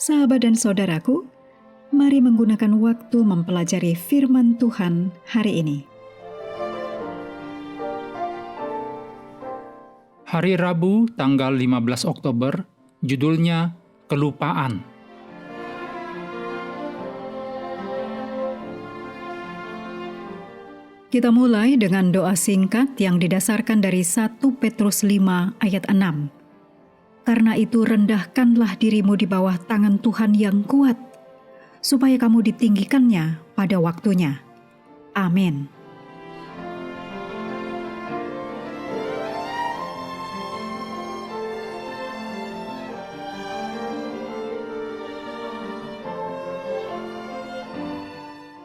Sahabat dan saudaraku, mari menggunakan waktu mempelajari firman Tuhan hari ini. Hari Rabu, tanggal 15 Oktober, judulnya Kelupaan. Kita mulai dengan doa singkat yang didasarkan dari 1 Petrus 5 ayat 6. Karena itu rendahkanlah dirimu di bawah tangan Tuhan yang kuat, supaya kamu ditinggikannya pada waktunya. Amin.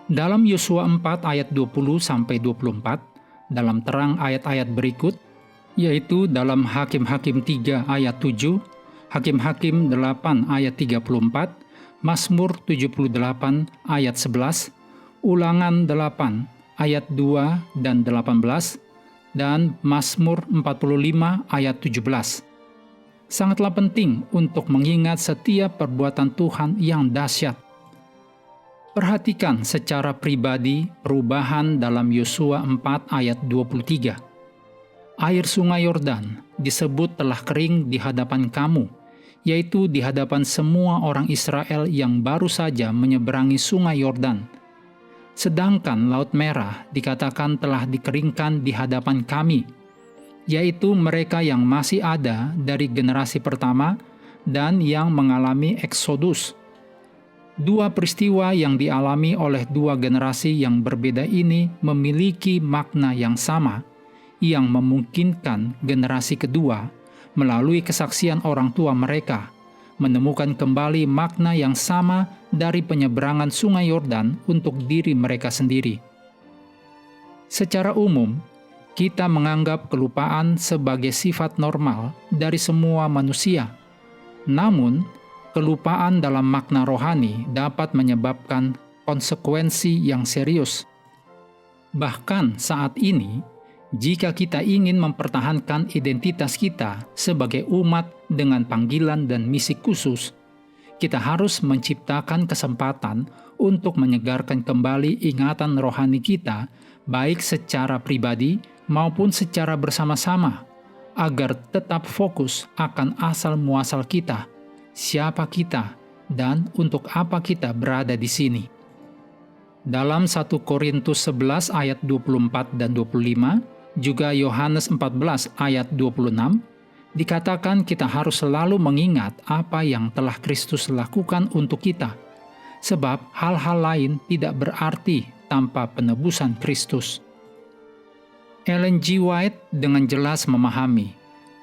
Dalam Yosua 4 ayat 20-24, dalam terang ayat-ayat berikut, yaitu dalam Hakim-Hakim 3 ayat 7, Hakim-Hakim 8 ayat 34, Mazmur 78 ayat 11, Ulangan 8 ayat 2 dan 18, dan Mazmur 45 ayat 17. Sangatlah penting untuk mengingat setiap perbuatan Tuhan yang dahsyat. Perhatikan secara pribadi perubahan dalam Yosua 4 ayat 23. Air sungai Yordan disebut telah kering di hadapan kamu, yaitu di hadapan semua orang Israel yang baru saja menyeberangi sungai Yordan. Sedangkan Laut Merah dikatakan telah dikeringkan di hadapan kami, yaitu mereka yang masih ada dari generasi pertama dan yang mengalami eksodus. Dua peristiwa yang dialami oleh dua generasi yang berbeda ini memiliki makna yang sama, yang memungkinkan generasi kedua, melalui kesaksian orang tua mereka, menemukan kembali makna yang sama dari penyeberangan sungai Yordan untuk diri mereka sendiri. Secara umum, kita menganggap kelupaan sebagai sifat normal dari semua manusia. Namun, kelupaan dalam makna rohani dapat menyebabkan konsekuensi yang serius. Bahkan saat ini, jika kita ingin mempertahankan identitas kita sebagai umat dengan panggilan dan misi khusus, kita harus menciptakan kesempatan untuk menyegarkan kembali ingatan rohani kita, baik secara pribadi maupun secara bersama-sama, agar tetap fokus akan asal-muasal kita, siapa kita, dan untuk apa kita berada di sini. Dalam 1 Korintus 11 ayat 24 dan 25, juga Yohanes 14 ayat 26, dikatakan kita harus selalu mengingat apa yang telah Kristus lakukan untuk kita, sebab hal-hal lain tidak berarti tanpa penebusan Kristus. Ellen G. White dengan jelas memahami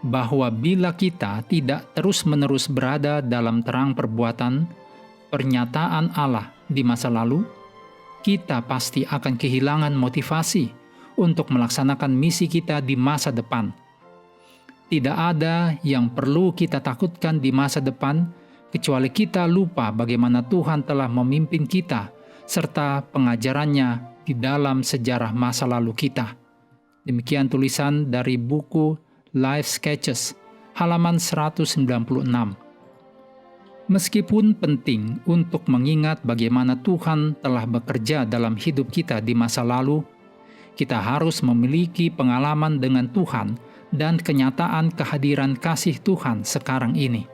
bahwa bila kita tidak terus-menerus berada dalam terang perbuatan pernyataan Allah di masa lalu, kita pasti akan kehilangan motivasi untuk melaksanakan misi kita di masa depan. Tidak ada yang perlu kita takutkan di masa depan, kecuali kita lupa bagaimana Tuhan telah memimpin kita, serta pengajarannya di dalam sejarah masa lalu kita. Demikian tulisan dari buku Life Sketches, halaman 196. Meskipun penting untuk mengingat bagaimana Tuhan telah bekerja dalam hidup kita di masa lalu, kita harus memiliki pengalaman dengan Tuhan dan kenyataan kehadiran kasih Tuhan sekarang ini.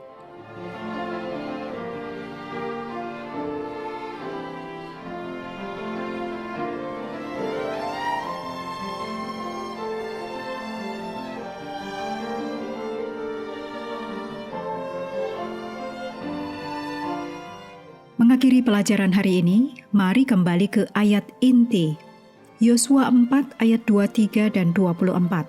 Mengakhiri pelajaran hari ini, mari kembali ke ayat inti, Yosua 4 ayat 23 dan 24.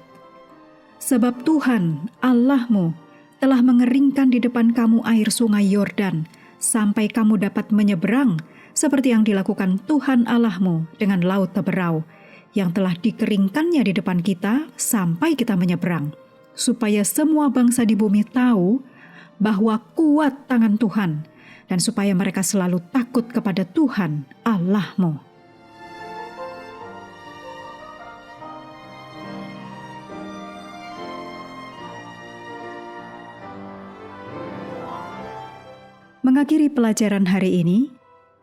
Sebab Tuhan, Allahmu, telah mengeringkan di depan kamu air sungai Yordan, sampai kamu dapat menyeberang, seperti yang dilakukan Tuhan Allahmu dengan laut Teberau, yang telah dikeringkannya di depan kita sampai kita menyeberang, supaya semua bangsa di bumi tahu bahwa kuat tangan Tuhan, dan supaya mereka selalu takut kepada Tuhan Allahmu. mengakhiri pelajaran hari ini,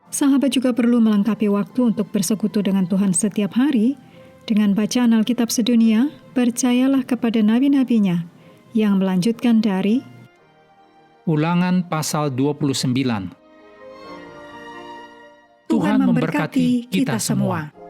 sahabat juga perlu melengkapi waktu untuk bersekutu dengan Tuhan setiap hari dengan bacaan Alkitab sedunia. Percayalah kepada nabi-nabinya yang melanjutkan dari Ulangan pasal 29. Tuhan memberkati kita semua.